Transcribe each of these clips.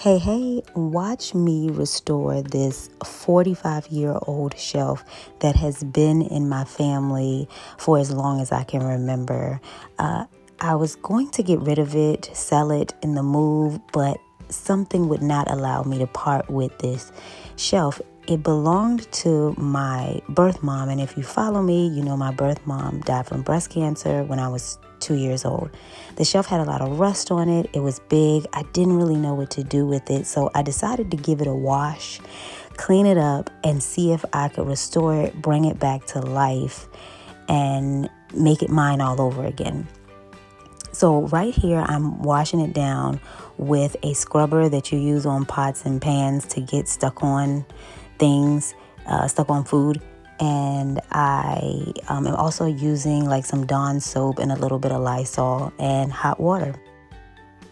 Hey, watch me restore this 45-year-old shelf that has been in my family for as long as I can remember. I was going to get rid of it, sell it in the move, but something would not allow me to part with this shelf. It belonged to my birth mom, and if you follow me, you know my birth mom died from breast cancer when I was 2 years old. The shelf had a lot of rust on it. It was big. I didn't really know what to do with it, so I decided to give it a wash, clean it up, and see if I could restore it, bring it back to life, and make it mine all over again. So right here, I'm washing it down with a scrubber that you use on pots and pans to get stuck on things, stuck on food. And I am also using like some Dawn soap and a little bit of Lysol and hot water.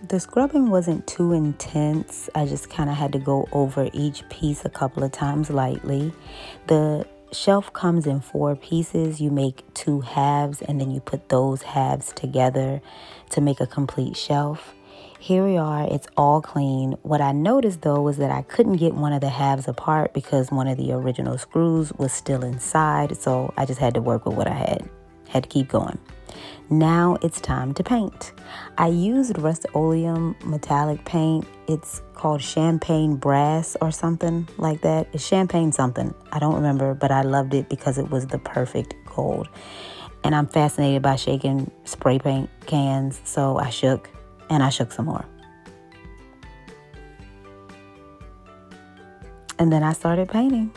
The scrubbing wasn't too intense. I just kind of had to go over each piece a couple of times lightly. The shelf comes in 4 pieces. You make 2 halves and then you put those halves together to make a complete shelf. Here we are. It's all clean. What I noticed though was that I couldn't get one of the halves apart because one of the original screws was still inside. So I just had to work with what I had. Had to keep going. Now it's time to paint. I used Rust-Oleum metallic paint. It's called Champagne Brass or something like that. It's Champagne something. I don't remember, but I loved it because it was the perfect gold. And I'm fascinated by shaking spray paint cans, so I shook and I shook some more. And then I started painting.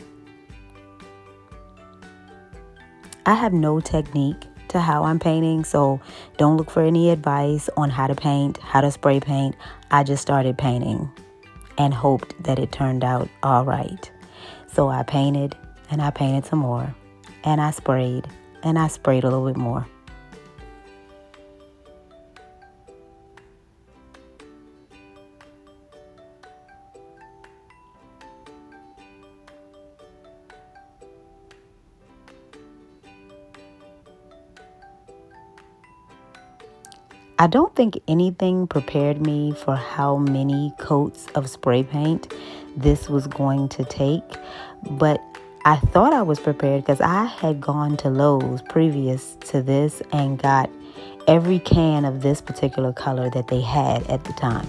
I have no technique to how I'm painting, so don't look for any advice on how to paint, how to spray paint. I just started painting and hoped that it turned out all right. So I painted and I painted some more, and I sprayed and I sprayed a little bit more. I don't think anything prepared me for how many coats of spray paint this was going to take, but I thought I was prepared because I had gone to Lowe's previous to this and got every can of this particular color that they had at the time.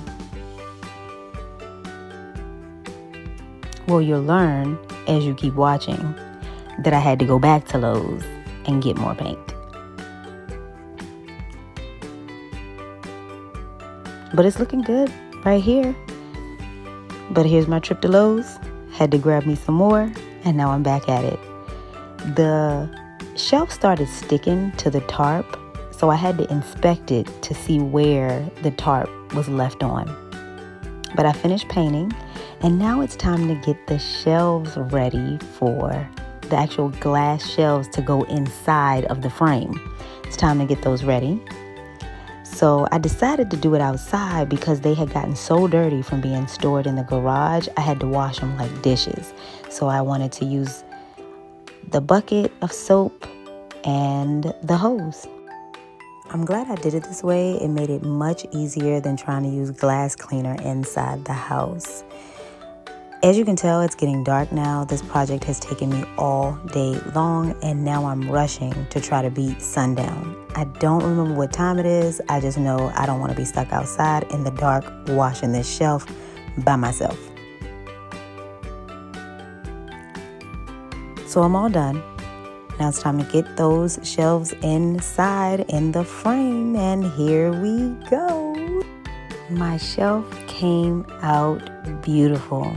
Well, you'll learn as you keep watching that I had to go back to Lowe's and get more paint. But it's looking good right here. But here's my trip to Lowe's. Had to grab me some more, and now I'm back at it. The shelf started sticking to the tarp, so I had to inspect it to see where the tarp was left on. But I finished painting, and now it's time to get the shelves ready for the actual glass shelves to go inside of the frame. It's time to get those ready. So I decided to do it outside because they had gotten so dirty from being stored in the garage. I had to wash them like dishes. So I wanted to use the bucket of soap and the hose. I'm glad I did it this way. It made it much easier than trying to use glass cleaner inside the house. As you can tell, it's getting dark now. This project has taken me all day long, and now I'm rushing to try to beat sundown. I don't remember what time it is. I just know I don't want to be stuck outside in the dark washing this shelf by myself. So I'm all done. Now it's time to get those shelves inside in the frame, and here we go. My shelf came out beautiful.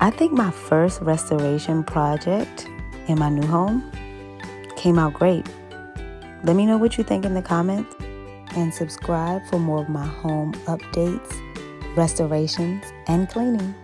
I think my first restoration project in my new home came out great. Let me know what you think in the comments, and subscribe for more of my home updates, restorations, and cleaning.